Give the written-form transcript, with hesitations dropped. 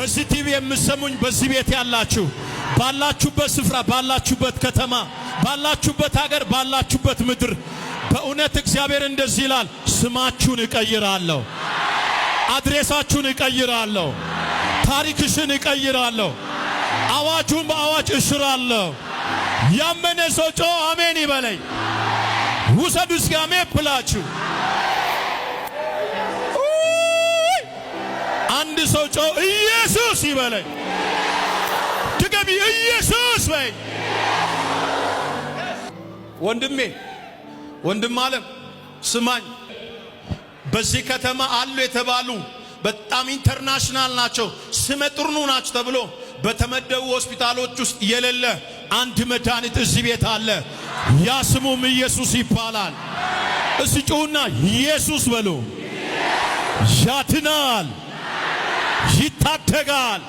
በዚህ ቲቪ የምሰሙኝ በዚህ ቤት ያላችሁ ባላችሁበት ስፍራ ባላችሁበት ከተማ ባላችሁበት ሀገር ባላችሁበት ምድር በእውነት እግዚአብሔር እንደዚህ ይላል፣ ስማችሁን እቀይራለሁ፣ አድሬሳችሁን እቀይራለሁ፣ ታሪክሽን እቀይራለሁ፣ አዋጁን በአዋጅ እሽራለሁ። ያመነ ሰው ጮ አሜን ይበለኝ። ውሰዱ እስኪ አሜን ብላችሁ። አንድ ሰው ጮ ኢየሱስ ይበለኝ። ድገሚ ኢየሱስ በይ። ወንድም ዓለም ስማኝ። በዚህ ከተማ አሉ የተባሉ በጣም ኢንተርናሽናል ናቸው ስመጥሩ ናቸው ተብሎ በተመደቡ ሆስፒታሎች ውስጥ የሌለ አንድ መድኃኒት እዚህ ቤት አለ። ያ ስሙም ኢየሱስ ይባላል። እስቲ ጩኹና ኢየሱስ በሉ። ያድናል፣ ይታደጋል፣